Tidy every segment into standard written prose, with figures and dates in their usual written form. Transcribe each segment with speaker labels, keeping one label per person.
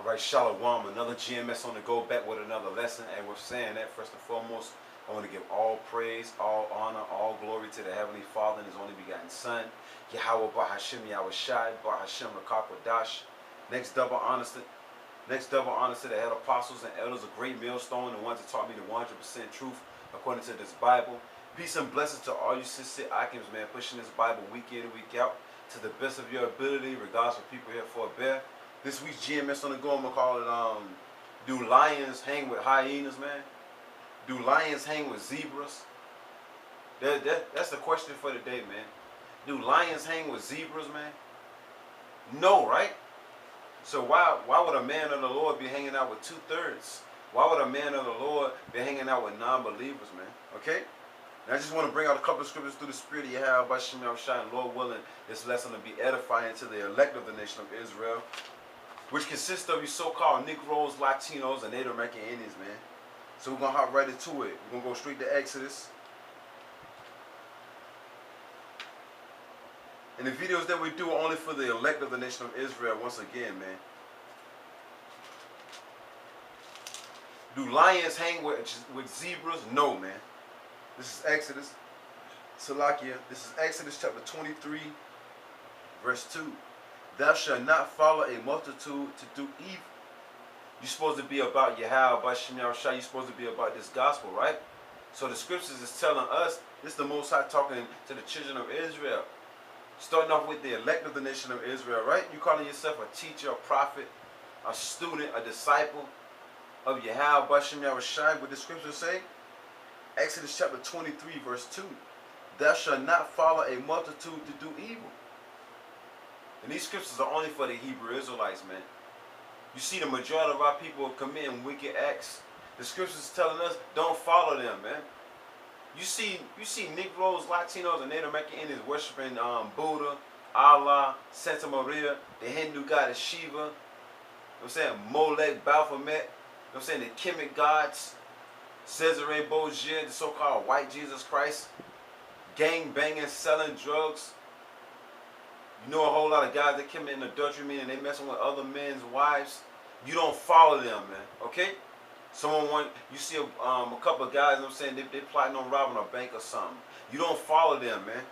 Speaker 1: Alright, Shalom, another GMS on the go, back with another lesson. And we're saying that first and foremost, I want to give all praise, all honor, all glory to the Heavenly Father and His only begotten Son, YAHAWAH, YAHAWASHI, Hashem Rakakwadash. Next double honors to the head apostles and elders of Great Millstone, the ones that taught me the 100% truth according to this Bible. Peace and blessings to all you sincere icons, man, pushing this Bible week in and week out to the best of your ability, regardless of people here for a bear. This week's GMS on the go, I'm going to call it, do lions hang with hyenas, man? Do lions hang with zebras? That's the question for the day, man. Do lions hang with zebras, man? No, right? So why would a man of the Lord be hanging out with 2/3? Why would a man of the Lord be hanging out with non-believers, man? Okay? Now I just want to bring out a couple of scriptures through the Spirit of YAHAWASHI, and Lord willing, this lesson will be edifying to the elect of the nation of Israel, which consists of you so-called Negroes, Latinos, and Native American Indians, man. So we're going to hop right into it. We're going to go straight to Exodus. And the videos that we do are only for the elect of the nation of Israel, once again, man. Do lions hang with zebras? No, man. This is Exodus. Salakia. This is Exodus chapter 23, verse 2. Thou shalt not follow a multitude to do evil. You're supposed to be about YAHAWASHI. You're supposed to be about this gospel, right? So the scriptures is telling us, this is the Most High talking to the children of Israel. Starting off with the elect of the nation of Israel, right? You calling yourself a teacher, a prophet, a student, a disciple of YAHAWASHI. What the scriptures say? Exodus chapter 23, verse 2. Thou shalt not follow a multitude to do evil. And these scriptures are only for the Hebrew Israelites, man. You see the majority of our people committing wicked acts. The scriptures is telling us, don't follow them, man. You see Negroes, Latinos, and Native American Indians worshiping Buddha, Allah, Santa Maria, the Hindu goddess Shiva, you know what I'm saying, Molech, Baphomet, you know what I'm saying, the Kemet gods, Cesare Borgia, the so-called white Jesus Christ, gang banging, selling drugs. You know a whole lot of guys that commit adultery, meaning they messing with other men's wives. You don't follow them, man, okay? You see a couple of guys, you know what I'm saying, they plotting on robbing a bank or something. You don't follow them, man.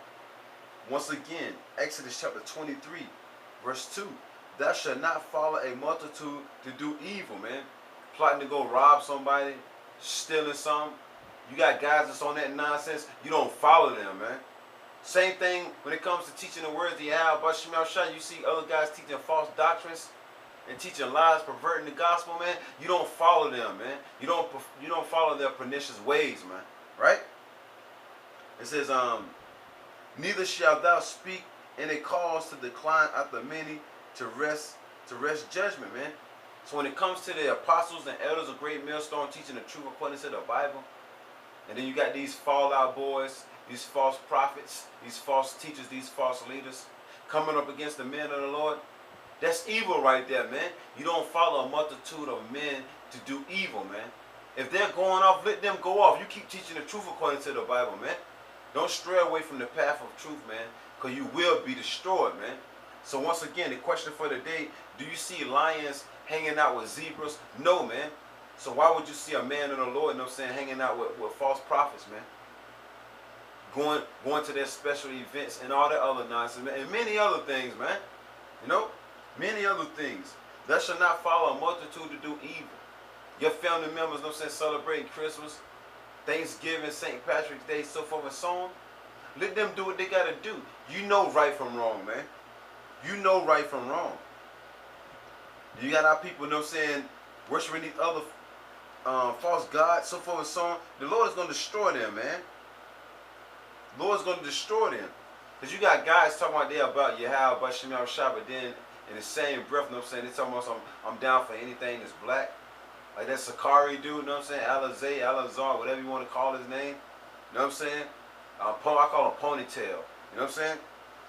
Speaker 1: Once again, Exodus chapter 23, verse 2. Thou shalt not follow a multitude to do evil, man. Plotting to go rob somebody, stealing something. You got guys that's on that nonsense. You don't follow them, man. Same thing when it comes to teaching the words of YAHAWASHI. You see other guys teaching false doctrines and teaching lies, perverting the gospel, man. You don't follow them, man. You don't follow their pernicious ways, man. Right? It says, neither shalt thou speak in a cause to decline after many to rest judgment, man. So when it comes to the apostles and elders of Great Millstone teaching the truth according to the Bible, and then you got these fallout boys, these false prophets, these false teachers, these false leaders coming up against the men of the Lord. That's evil right there, man. You don't follow a multitude of men to do evil, man. If they're going off, let them go off. You keep teaching the truth according to the Bible, man. Don't stray away from the path of truth, man, because you will be destroyed, man. So once again, the question for the day, do you see lions hanging out with zebras? No, man. So why would you see a man of the Lord, you know what I'm saying, hanging out with false prophets, man? Going to their special events and all that other nonsense, man. And many other things, man. You know? Many other things. Thou shalt not follow a multitude to do evil. Your family members, you know what I'm saying, celebrating Christmas, Thanksgiving, St. Patrick's Day, so forth and so on. Let them do what they got to do. You know right from wrong, man. You know right from wrong. You got our people, you know what I'm saying, worshiping these other false gods, so forth and so on. The Lord is going to destroy them, man. The Lord is going to destroy them. Because you got guys talking out there about YAHAWASHI, but then in the same breath, you know what I'm saying, they talking about I'm down for anything that's black. Like that Sakari dude, you know what I'm saying, Alazar, whatever you want to call his name. You know what I'm saying? I call him Ponytail. You know what I'm saying?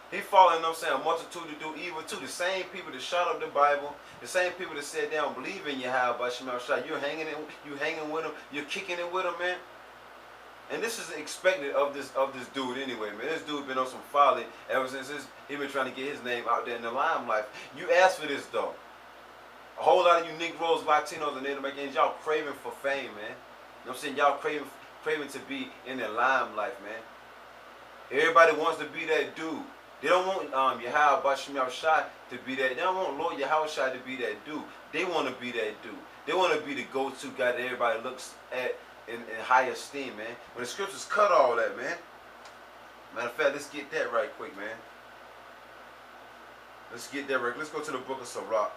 Speaker 1: He following, you know what I'm saying, a multitude to do evil too. The same people that shot up the Bible, the same people that said they don't believe in YAHAWASHI. You're hanging with them, you're kicking it with them, man. And this is expected of this dude anyway, man. This dude been on some folly ever since he been trying to get his name out there in the limelight. You asked for this though. A whole lot of you Negroes, Latinos, and Native Americans, y'all craving for fame, man. You know what I'm saying? Y'all craving to be in the limelight, man. Everybody wants to be that dude. They don't want YAHAWASHI to be that. They don't want Lord YAHAWASHI to be that dude. They want to be that dude. They want to be the go-to guy that everybody looks at in high esteem, man. When the scriptures cut all that, man. Matter of fact, let's get that right quick, man. Let's get that right. Let's go to the book of Sirach.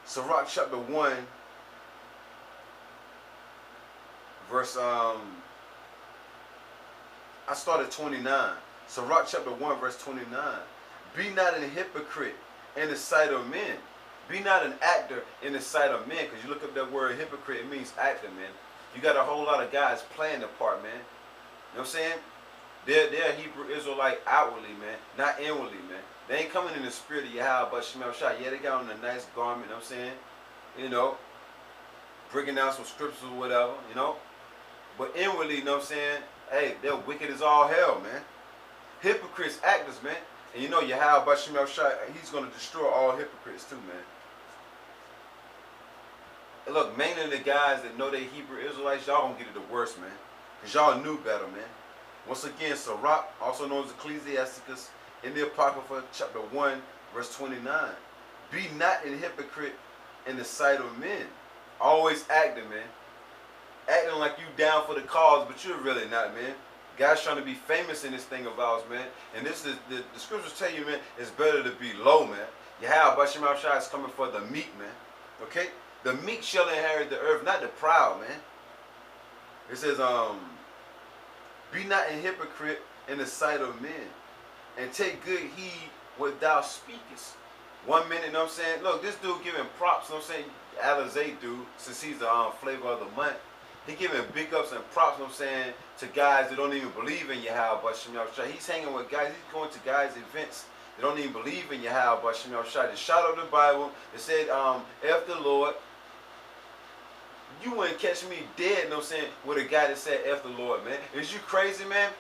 Speaker 1: Sirach chapter 1, verse, I started 29. Sirach chapter 1, verse 29. Be not an hypocrite in the sight of men. Be not an actor in the sight of men. Because you look up that word hypocrite, it means actor, man. You got a whole lot of guys playing the part, man. You know what I'm saying? They're Hebrew Israelite outwardly, man. Not inwardly, man. They ain't coming in the spirit of Yahweh, but Shemel. Yeah, they got on a nice garment, you know what I'm saying? You know, breaking down some scriptures or whatever, you know? But inwardly, you know what I'm saying? Hey, they're wicked as all hell, man. Hypocrites, actors, man. And you know, Yahweh, Shemel, he's going to destroy all hypocrites too, man. And look, mainly the guys that know they Hebrew Israelites, y'all gonna get it the worst, man. Because y'all knew better, man. Once again, Sirach, also known as Ecclesiasticus, in the Apocrypha, chapter 1, verse 29. Be not a hypocrite in the sight of men. Always acting, man. Acting like you down for the cause, but you're really not, man. Guys trying to be famous in this thing of ours, man. And this is the scriptures tell you, man, it's better to be low, man. Yahweh Shemel is coming for the meek, man. Okay? The meek shall inherit the earth, not the proud, man. It says, be not a hypocrite in the sight of men, and take good heed what thou speakest. 1 minute, you know what I'm saying? Look, this dude giving props, you know what I'm saying? Alizé dude, since he's the flavor of the month, he giving big ups and props, you know what I'm saying, to guys that don't even believe in Yahweh, but Shemel. He's hanging with guys, he's going to guys' events that don't even believe in Yahweh, but Shemel. They shot up the Bible, it said, F the Lord. You wouldn't catch me dead, you know what I'm saying, with a guy that said F the Lord, man. Is you crazy, man?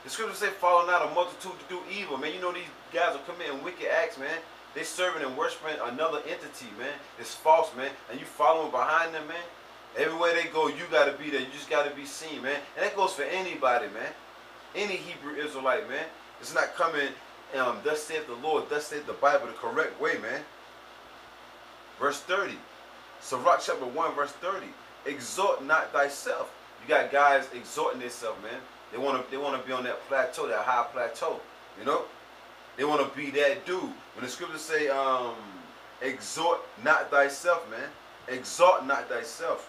Speaker 1: The scriptures say, falling out a multitude to do evil, man. You know these guys are committing wicked acts, man. They serving and worshiping another entity, man. It's false, man. And you following behind them, man. Everywhere they go, you got to be there. You just got to be seen, man. And that goes for anybody, man. Any Hebrew Israelite, man. It's not coming, thus saith the Lord, thus saith the Bible, the correct way, man. Verse 30. Sirach chapter 1, verse 30. Exhort not thyself. You got guys exhorting themselves, man. They want to be on that plateau, that high plateau. You know? They want to be that dude. When the scriptures say, exhort not thyself, man. Exhort not thyself,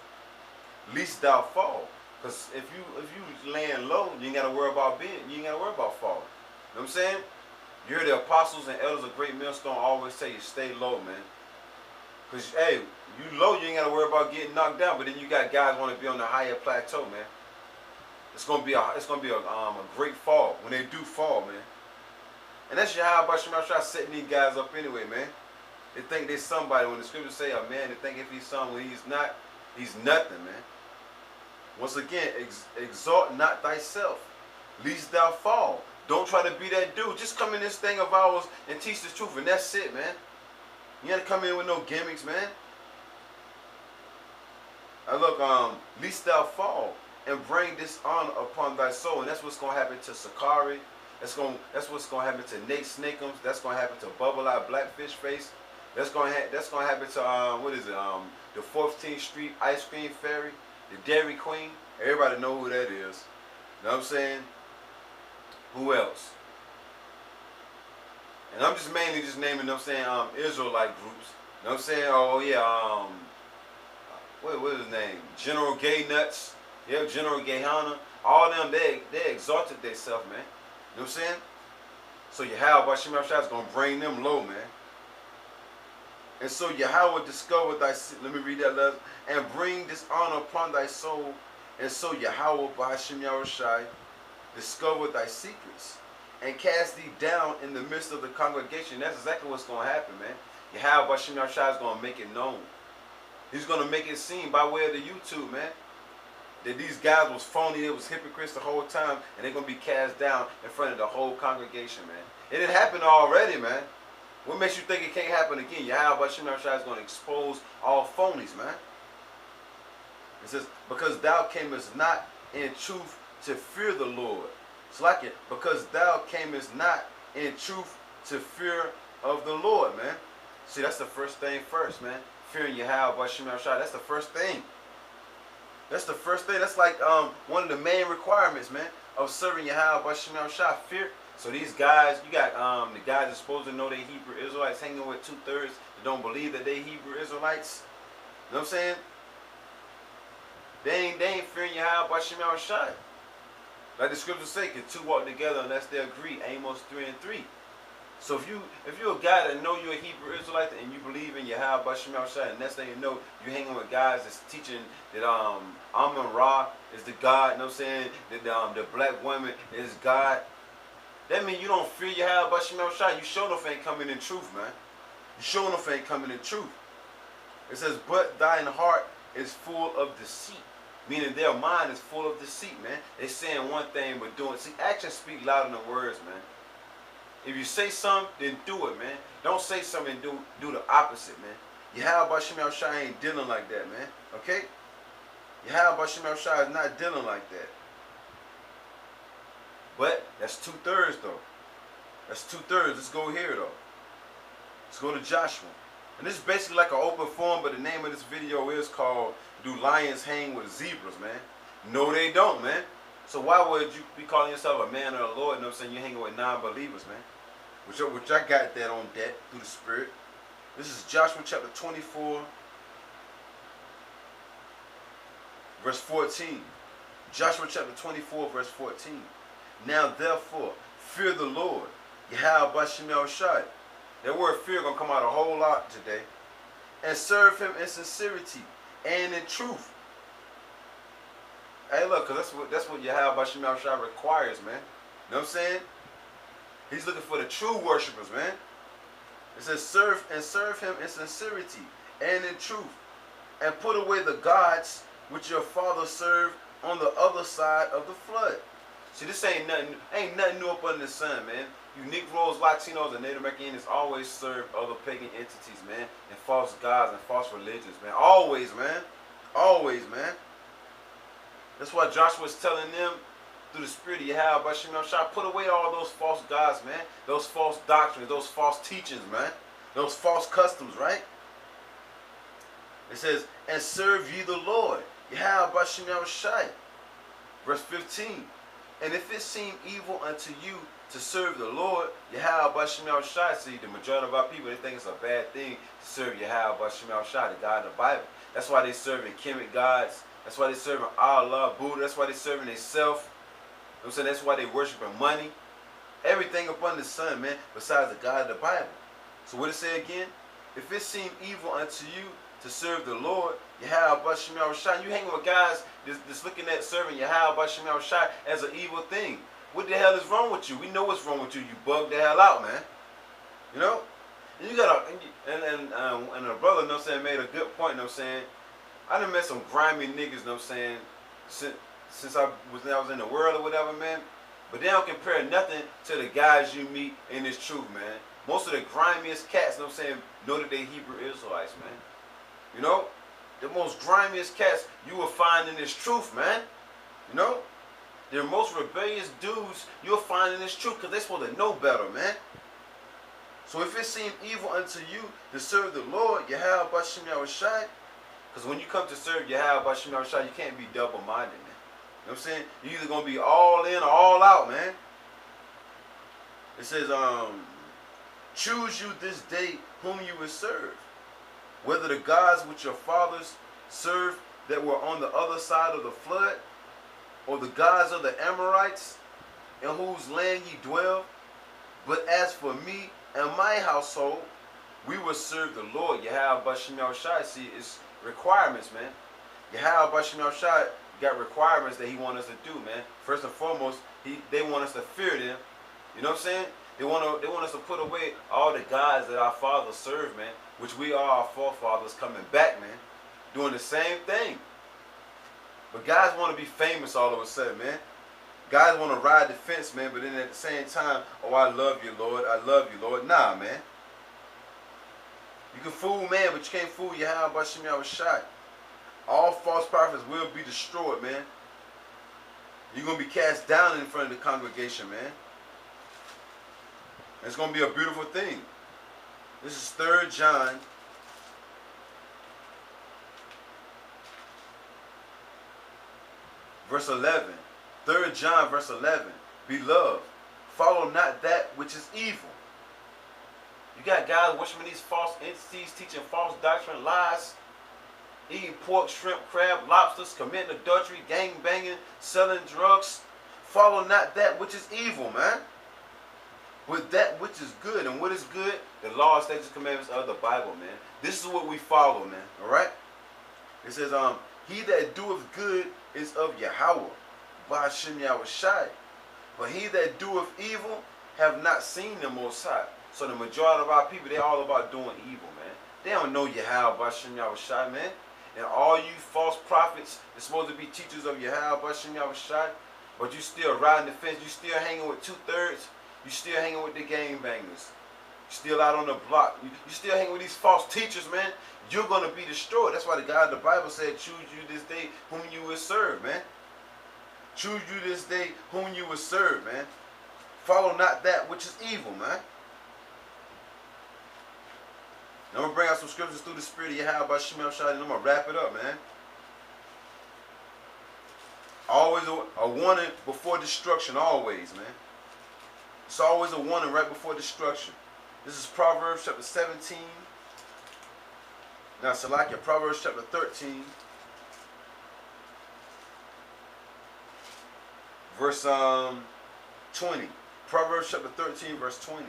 Speaker 1: lest thou fall. Because if you laying low, you ain't got to worry about falling. You know what I'm saying? You hear the apostles and elders of Great Millstone always say you stay low, man. Because, hey, you low, you ain't got to worry about getting knocked down. But then you got guys want to be on the higher plateau, man. It's gonna be a great fall when they do fall, man. And that's Yahweh Shemel setting these guys up anyway, man. They think they're somebody. When the scriptures say a man, they think if he's someone, he's not. He's nothing, man. Once again, exhort not thyself, lest thou fall. Don't try to be that dude. Just come in this thing of ours and teach the truth, and that's it, man. You ain't come in with no gimmicks, man. Look, lest thou fall and bring dishonor upon thy soul, and that's what's gonna happen to Sakari. That's what's gonna happen to Nate Snakeums. That's gonna happen to Bubble Eye Blackfish Face. That's gonna happen to what is it? The 14th Street Ice Cream Fairy, the Dairy Queen. Everybody know who that is. You know what I'm saying? Who else? And I'm just mainly just naming, you know what I'm saying, Israelite groups. You know what I'm saying? Oh yeah, what is his name? General Gay Nuts. Yeah, General Gayhana. All them, they exalted themselves, man. You know what I'm saying? So Yahweh Shemel is going to bring them low, man. And so Yahweh discover thy, let me read that letter, and bring dishonor upon thy soul. And so Yahweh Shemel discover thy secrets and cast thee down in the midst of the congregation. That's exactly what's going to happen, man. Yahweh Shemel is going to make it known. He's going to make it seen by way of the YouTube, man. That these guys was phony, they was hypocrites the whole time, and they're going to be cast down in front of the whole congregation, man. It had happened already, man. What makes you think it can't happen again? Yahawah is going to expose all phonies, man. It says, because thou camest not in truth to fear the Lord. It's like it, because thou camest not in truth to fear of the Lord, man. See, that's the first thing first, man. Fearing Yahawah. That's the first thing. That's the first thing. That's like one of the main requirements, man, of serving Yahawah. Fear. So these guys, you got the guys that are supposed to know they Hebrew Israelites hanging with 2/3 that don't believe that they Hebrew Israelites. You know what I'm saying? They ain't fearing Yahawah. Like the scriptures say, can two walk together unless they agree? Amos 3:3. So if you're a guy that know you're a Hebrew Israelite and you believe in Yahawah, and next thing you know, you're hanging with guys that's teaching that Amun-Ra is the God, you know what I'm saying? That the black woman is God. That means you don't fear Yahawah. You sure enough ain't coming in truth, man. You sure enough ain't coming in truth. It says, but thine heart is full of deceit. Meaning their mind is full of deceit, man. They saying one thing but doing. See, actions speak louder than words, man. If you say something, then do it, man. Don't say something and do the opposite, man. Yahawah ain't dealing like that, man. Okay? Yahawah is not dealing like that. But that's 2/3 though. That's 2/3. Let's go here though. Let's go to Joshua. And this is basically like an open forum, but the name of this video is called Do Lions Hang with Zebras, man? No, they don't, man. So why would you be calling yourself a man of the Lord? You know what I'm saying? You're hanging with non-believers, man. Which I got that on deck through the Spirit. This is Joshua chapter 24, verse 14. Joshua chapter 24, verse 14. Now therefore, fear the Lord, Yahawah. That word fear gonna come out a whole lot today. And serve him in sincerity and in truth. Hey, look, cause that's what Yahawah requires, man. You know what I'm saying? He's looking for the true worshipers, man. It says serve him in sincerity and in truth, and put away the gods which your fathers served on the other side of the flood. See, this ain't nothing new up under the sun, man. You Negroes, Latinos, and Native Americans always served other pagan entities, man, and false gods and false religions, man. Always, man. Always, man. That's why Joshua is telling them through the Spirit of Yahawah, put away all those false gods, man. Those false doctrines, those false teachings, man. Those false customs, right? It says, and serve ye the Lord, Yahawah. Verse 15. And if it seem evil unto you to serve the Lord, Yahawah, see, the majority of our people, they think it's a bad thing to serve Yahawah, the God of the Bible. That's why they serving Kemet gods. That's why they serving Allah, Buddha. That's why they serving themselves. You know what I'm saying? That's why they worshiping money. Everything up under the sun, man, besides the God of the Bible. So what it say again? If it seem evil unto you to serve the Lord, Yahawah, you hanging with guys that's looking at serving Yahawah as an evil thing. What the hell is wrong with you? We know what's wrong with you. You bug the hell out, man. You know? And you got and a brother, you know what I'm saying, made a good point, you know what I'm saying. I done met some grimy niggas, you know what I'm saying, since I was in the world or whatever, man. But they don't compare nothing to the guys you meet in this truth, man. Most of the grimiest cats, you know what I'm saying, know that they Hebrew Israelites, man. You know? The most grimiest cats you will find in this truth, man. You know? The most rebellious dudes you'll find in this truth because they're supposed to know better, man. So if it seem evil unto you to serve the Lord, Yahawah, because when you come to serve Yahawah, you can't be double-minded, man. You know what I'm saying? You're either going to be all in or all out, man. It says, choose you this day whom you will serve, whether the gods which your fathers served that were on the other side of the flood, or the gods of the Amorites, in whose land ye dwell. But as for me and my household, we will serve the Lord, Yahawah. See, it's requirements, man. Yahawah got requirements that he wants us to do, man. First and foremost, they want us to fear them. You know what I'm saying? They want us to put away all the gods that our fathers served, man, which we are our forefathers coming back, man, doing the same thing. But guys want to be famous all of a sudden, man. Guys want to ride the fence, man, but then at the same time, oh, I love you, Lord. I love you, Lord. Nah, man. You can fool man, but you can't fool YAHAWASHI. All false prophets will be destroyed, man. You're going to be cast down in front of the congregation, man. It's going to be a beautiful thing. This is 3 John. Verse 11. 3 John verse 11. Beloved, follow not that which is evil. You got guys worshiping these false entities, teaching false doctrine, lies, eating pork, shrimp, crab, lobsters, committing adultery, gang banging, selling drugs. Follow not that which is evil, man, but that which is good. And what is good? The law, statutes, commandments of the Bible, man. This is what we follow, man. All right? It says, he that doeth good is of Yahawah, Ba'ashem Yahawashi. But he that doeth evil have not seen the Most High. So the majority of our people, they're all about doing evil, man. They don't know Yahawah, Ba'ashem Yahawashi, man. And all you false prophets, they're supposed to be teachers of Yahawah, Ba'ashem Yahawashi, but you still riding the fence. You still hanging with 2/3. You still hanging with the gang bangers. You still out on the block. You still hanging with these false teachers, man. You're going to be destroyed. That's why the God of the Bible said, choose you this day whom you will serve, man. Choose you this day whom you will serve, man. Follow not that which is evil, man. Now I'm going to bring out some scriptures through the spirit of Yahawah by Shem Shadi, and I'm going to wrap it up, man. Always a warning before destruction, always, man. It's always a warning right before destruction. This is Proverbs chapter 17. Now, Salakia, Proverbs chapter 13. Verse 20. Proverbs chapter 13, verse 20.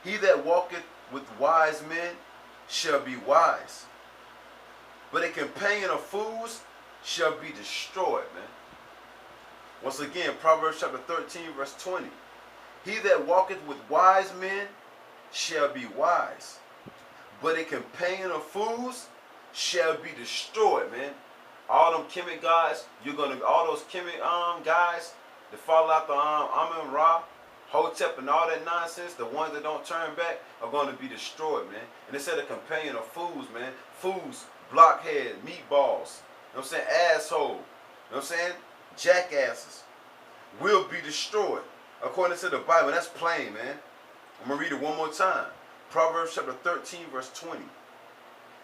Speaker 1: He that walketh with wise men shall be wise, but a companion of fools shall be destroyed, man. Once again, Proverbs chapter 13, verse 20. He that walketh with wise men shall be wise, but a companion of fools shall be destroyed, man. All them Kemet guys, you're gonna, all those Kemet guys that follow after Amun Ra, Hotep, and all that nonsense, the ones that don't turn back are going to be destroyed, man. And it said a companion of fools, man. Fools, blockhead, meatballs, you know what I'm saying, asshole, you know what I'm saying, jackasses, will be destroyed according to the Bible. That's plain, man. I'm going to read it one more time. Proverbs chapter 13, verse 20.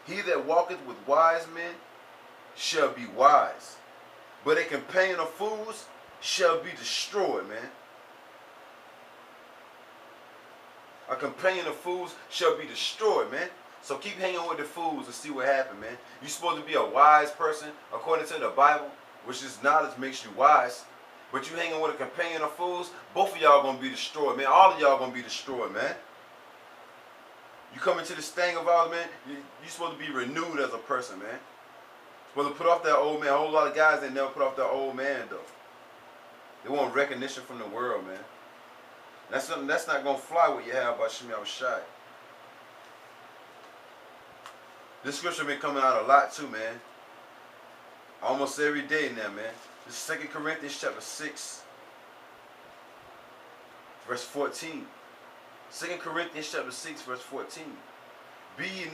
Speaker 1: He that walketh with wise men shall be wise, but a companion of fools shall be destroyed, man. A companion of fools shall be destroyed, man. So keep hanging with the fools and see what happens, man. You're supposed to be a wise person according to the Bible, which is knowledge makes you wise. But you hanging with a companion of fools, both of y'all going to be destroyed, man. All of y'all going to be destroyed, man. You come into this thing of ours, man, you're supposed to be renewed as a person, man. You're supposed to put off that old man. A whole lot of guys, they never put off that old man, though. They want recognition from the world, man. That's something that's not going to fly with Yahawah by Shem Yahawashi. This scripture been coming out a lot too, man. Almost every day now, man. This is 2 Corinthians chapter 6, verse 14. 2 Corinthians chapter 6, verse 14. Be ye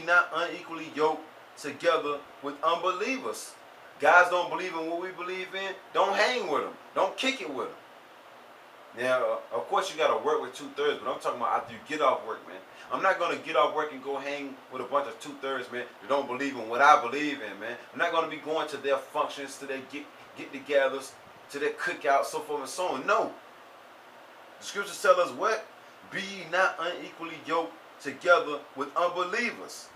Speaker 1: not unequally yoked together with unbelievers. Guys don't believe in what we believe in. Don't hang with them. Don't kick it with them. Now, of course, you got to work with 2/3, but I'm talking about after you get off work, man. I'm not going to get off work and go hang with a bunch of 2/3, man, that don't believe in what I believe in, man. I'm not going to be going to their functions, to their get-togethers, to their cookouts, so forth and so on. No. The scriptures tell us what? Be ye not unequally yoked together with unbelievers.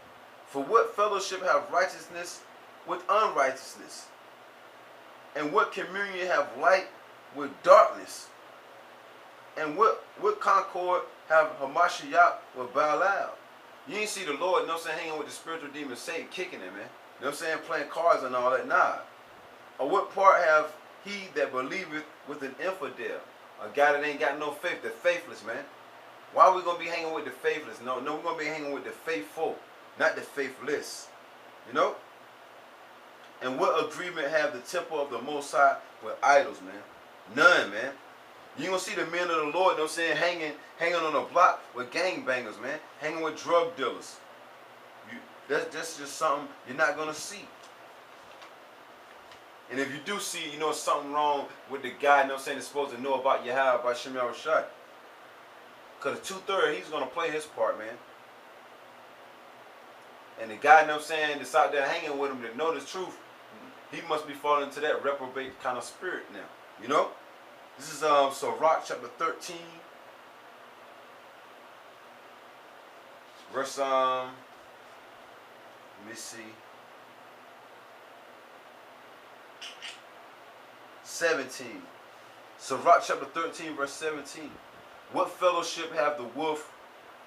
Speaker 1: For what fellowship have righteousness with unrighteousness? And what communion have light with darkness? And what concord have Hamashiach with Baalal? You ain't see the Lord, you know what I'm saying, hanging with the spiritual demon Satan, kicking him, man. You know what I'm saying, playing cards and all that. Nah. Or what part have he that believeth with an infidel? A guy that ain't got no faith, the faithless, man. Why are we going to be hanging with the faithless? No, we're going to be hanging with the faithful, not the faithless. You know? And what agreement have the temple of the Most High with idols, man? None, man. You gonna see the men of the Lord, you know what I'm saying, hanging on a block with gangbangers, man, hanging with drug dealers. That's just something you're not gonna see. And if you do see, you know, something wrong with the guy, you know what I'm saying, that's supposed to know about YAHAWASHI. Because the 2/3, he's gonna play his part, man. And the guy, you know what I'm saying, that's out there hanging with him that know the truth, he must be falling into that reprobate kind of spirit now. You know? This is Sirach chapter 13. Verse let me see. 17. Sirach chapter 13, verse 17. What fellowship have the wolf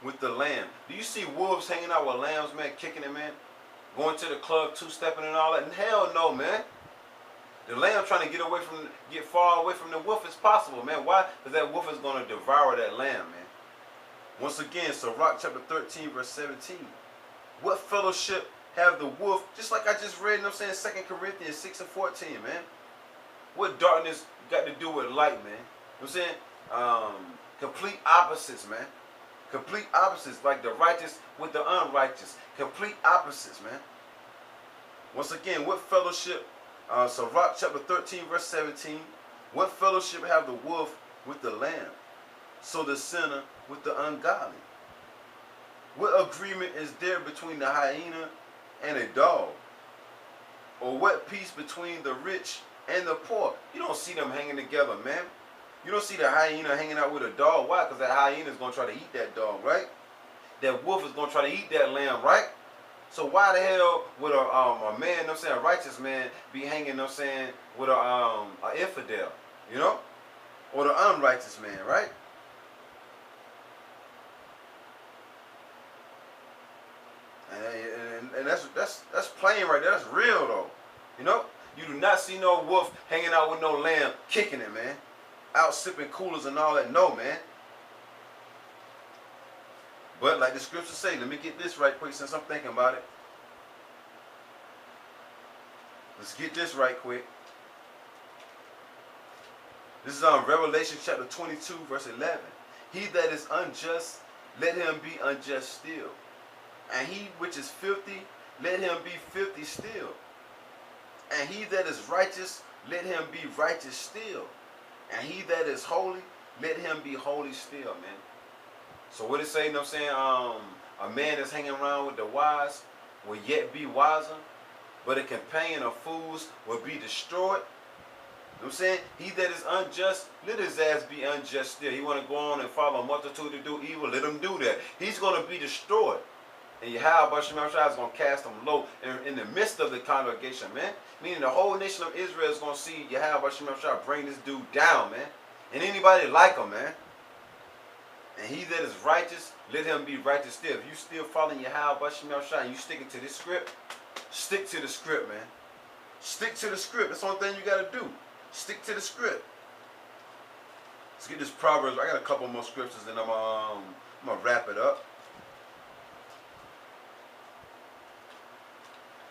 Speaker 1: with the lamb? Do you see wolves hanging out with lambs, man, kicking it, man? Going to the club, two-stepping and all that? And hell no, man. The lamb trying to get far away from the wolf as possible, man. Why? Because that wolf is going to devour that lamb, man. Once again, Sirach chapter 13, verse 17. What fellowship have the wolf, just like I just read, you know what I'm saying, 2 Corinthians 6 and 14, man. What darkness got to do with light, man? You know what I'm saying? Complete opposites, man. Complete opposites, like the righteous with the unrighteous. Complete opposites, man. Once again, what fellowship, Sirach chapter 13, verse 17, what fellowship have the wolf with the lamb? So the sinner with the ungodly. What agreement is there between the hyena and a dog? Or what peace between the rich and the poor? You don't see them hanging together, man. You don't see the hyena hanging out with a dog. Why? Because that hyena is going to try to eat that dog, right? That wolf is going to try to eat that lamb, right? So why the hell would a man, you know what I'm saying, a righteous man, be hanging, you know what I'm saying, with a infidel, you know? Or the unrighteous man, right? And that's plain right there. That's real though. You know? You do not see no wolf hanging out with no lamb kicking it, man. Out sipping coolers and all that. No, man. But like the scriptures say, let me get this right quick since I'm thinking about it. Let's get this right quick. This is Revelation chapter 22, verse 11. He that is unjust, let him be unjust still. And he which is filthy, let him be filthy still. And he that is righteous, let him be righteous still. And he that is holy, let him be holy still, man. So what it say, you know what I'm saying? A man that's hanging around with the wise will yet be wiser, but a companion of fools will be destroyed. You know what I'm saying? He that is unjust, let his ass be unjust still. He want to go on and follow a multitude to do evil, let him do that. He's going to be destroyed. And YAHAWASHI is going to cast him low in the midst of the congregation, man. Meaning the whole nation of Israel is going to see YAHAWASHI bring this dude down, man. And anybody like him, man. And he that is righteous, let him be righteous still. If you still following YAHAWASHI and you sticking to this script, stick to the script, man. Stick to the script. That's the only thing you got to do. Stick to the script. Let's get this Proverbs. I got a couple more scriptures and I'm going to wrap it up.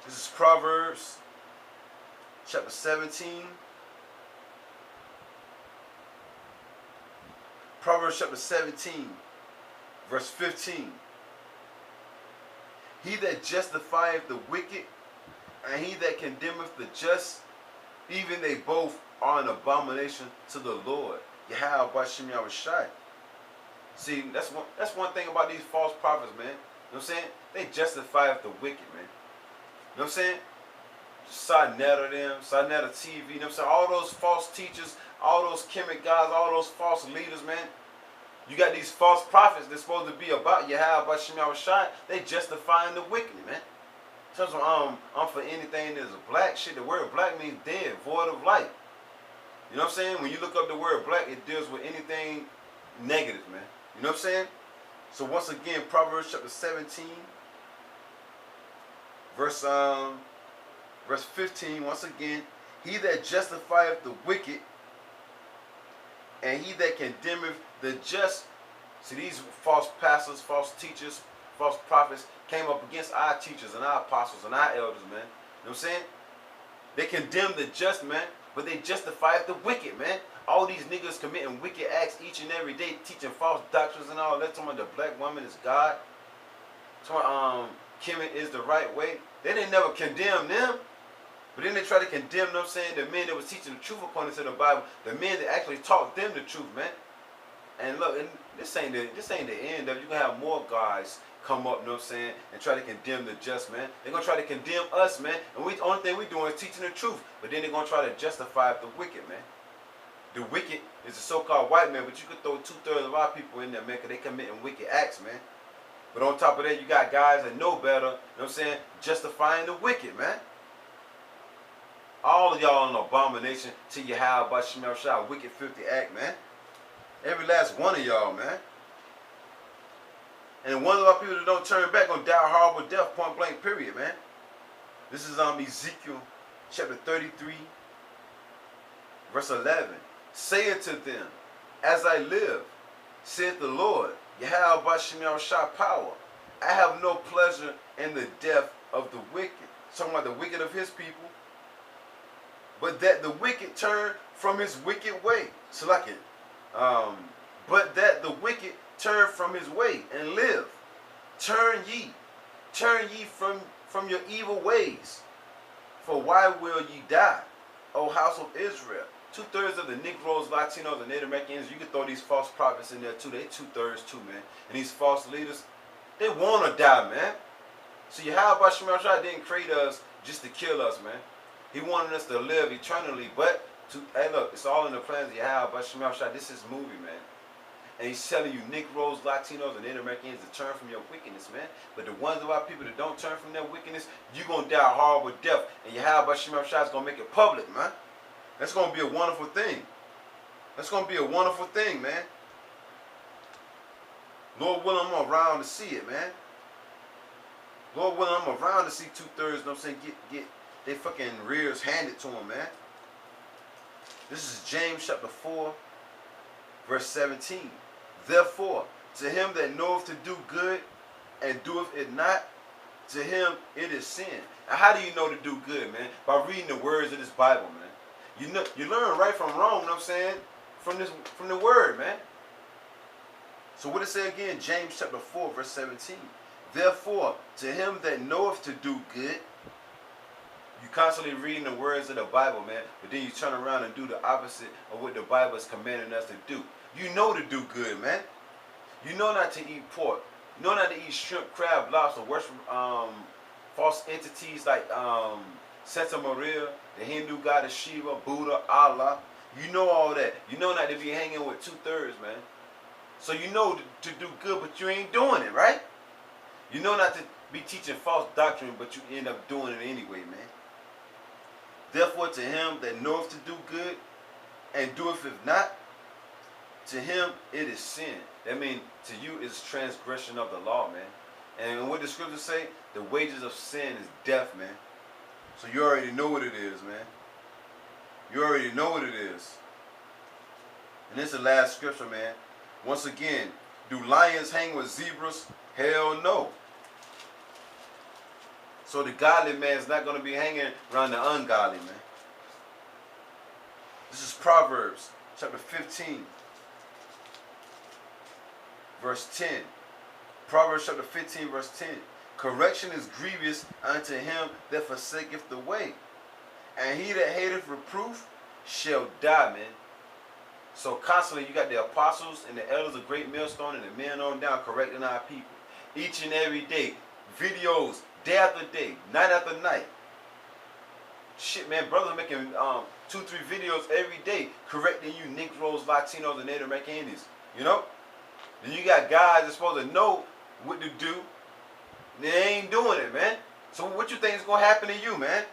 Speaker 1: This is Proverbs chapter 17. Proverbs chapter 17, verse 15. He that justifieth the wicked, and he that condemneth the just, even they both are an abomination to the Lord. YAHAWASHI. See, that's one thing about these false prophets, man. You know what I'm saying? They justify the wicked, man. You know what I'm saying? Sinetta them, Sinetta TV, you know what I'm saying? All those false teachers, all those chemic guys, all those false leaders, man. You got these false prophets that's supposed to be about YAHAWASHI. They justifying the wicked, man. In terms of I'm for anything that's black shit. The word black means dead, void of light. You know what I'm saying? When you look up the word black, it deals with anything negative, man. You know what I'm saying? So once again, Proverbs chapter 17, verse 15, once again, he that justifieth the wicked, and he that condemneth the just. See, these false pastors, false teachers, false prophets came up against our teachers and our apostles and our elders, man. You know what I'm saying? They condemn the just, man. but they justify the wicked, man. All these niggas committing wicked acts each and every day, teaching false doctrines and all that. Talking about the black woman is God. Talking Kim is the right way. They didn't never condemn them. But then they try to condemn them, saying the men that was teaching the truth according to the Bible, the men that actually taught them the truth, man. And look, and this ain't the end of it. You're going to have more guys come up, you know what I'm saying, and try to condemn the just, man. They're going to try to condemn us, man. And the only thing we're doing is teaching the truth. But then they're going to try to justify the wicked, man. The wicked is the so-called white man, but you could throw 2/3 of our people in there, man, because they committing wicked acts, man. But on top of that, you got guys that know better, you know what I'm saying, justifying the wicked, man. All of y'all an abomination to YAHAWASHI, wicked, filthy act, man. Every last one of y'all, man. And one of our people that don't turn back gonna die a horrible death, point blank, period, man. This is Ezekiel chapter 33, verse 11. Say unto them, as I live, saith the Lord, YAHAWASHI power, I have no pleasure in the death of the wicked. Talking about the wicked of his people. But that the wicked turn from his wicked way. So like it. But that the wicked turn from his way and live. Turn ye from your evil ways. For why will ye die, O house of Israel? 2/3 of the Negroes, Latinos, and Native Americans, you can throw these false prophets in there too. They 2/3 too, man. And these false leaders, they want to die, man. So YAHAWASHI didn't create us just to kill us, man. He wanted us to live eternally, but hey, look, it's all in the plans of YAHAWASHI. This is movie, man. And he's telling you Negroes, Latinos, and Native Americans to turn from your wickedness, man. But the ones of our people that don't turn from their wickedness, you're going to die a horrible death. And YAHAWASHI is going to make it public, man. That's going to be a wonderful thing. That's going to be a wonderful thing, man. Lord willing, I'm around to see it, man. Lord willing, I'm around to see 2/3, you know what I'm saying, get they fucking rears handed to them, man. This is James chapter 4, verse 17. Therefore, to him that knoweth to do good and doeth it not, to him it is sin. Now, how do you know to do good, man? By reading the words of this Bible, man. You know, you learn right from wrong, you know what I'm saying? From the word, man. So what it say again? James chapter 4, verse 17. Therefore, to him that knoweth to do good, you constantly reading the words of the Bible, man, but then you turn around and do the opposite of what the Bible is commanding us to do. You know to do good, man. You know not to eat pork. You know not to eat shrimp, crab, lobster, worship false entities like Santa Maria, the Hindu goddess Shiva, Buddha, Allah. You know all that. You know not to be hanging with 2/3, man. So you know to do good, but you ain't doing it, right? You know not to be teaching false doctrine, but you end up doing it anyway, man. Therefore, to him that knoweth to do good and doeth it not, to him it is sin. That means to you is transgression of the law, man. And what the scriptures say, the wages of sin is death, man. So you already know what it is, man. You already know what it is. And this is the last scripture, man. Once again, do lions hang with zebras? Hell no. So the godly man is not going to be hanging around the ungodly, man. This is Proverbs chapter 15, verse 10. Proverbs chapter 15, verse 10. Correction is grievous unto him that forsaketh the way, and he that hateth reproof shall die, man. So constantly you got the apostles and the elders of Great Millstone and the men on down correcting our people. Each and every day. Videos, day after day, night after night. Shit, man, brothers making 2-3 videos every day correcting you Negroes, Latinos, and Native Americans. You know? Then you got guys that's supposed to know what to do. They ain't doing it, man. So what you think is going to happen to you, man?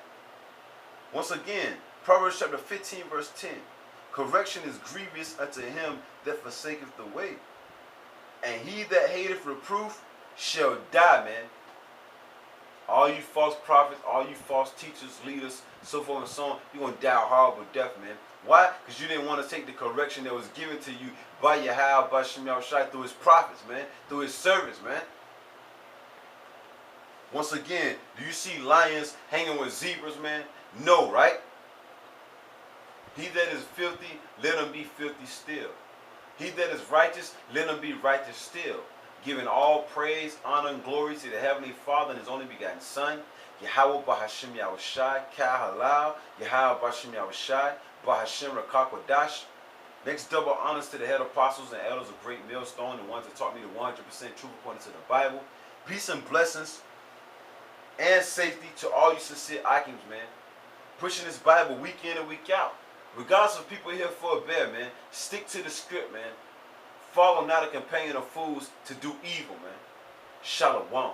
Speaker 1: Once again, Proverbs chapter 15, verse 10. Correction is grievous unto him that forsaketh the way, and he that hateth reproof shall die, man. All you false prophets, all you false teachers, leaders, so forth and so on, you're going to die a horrible death, man. Why? Because you didn't want to take the correction that was given to you by YAHAWASHI through his prophets, man, through his servants, man. Once again, do you see lions hanging with zebras, man? No, right? He that is filthy, let him be filthy still. He that is righteous, let him be righteous still. Giving all praise, honor, and glory to the Heavenly Father and His only begotten Son, YAHAWAH BaHashem YAHAWASHI, Ka Halal, YAHAWAH BaHashem YAHAWASHI, BaHashem Rakakwadash. Next, double honors to the head apostles and elders of Great Millstone, the ones that taught me the 100% truth according to the Bible. Peace and blessings and safety to all you sincere Akims, man. Pushing this Bible week in and week out. Regardless of people here for a bear, man, stick to the script, man. Follow not a companion of fools to do evil, man. Shalom.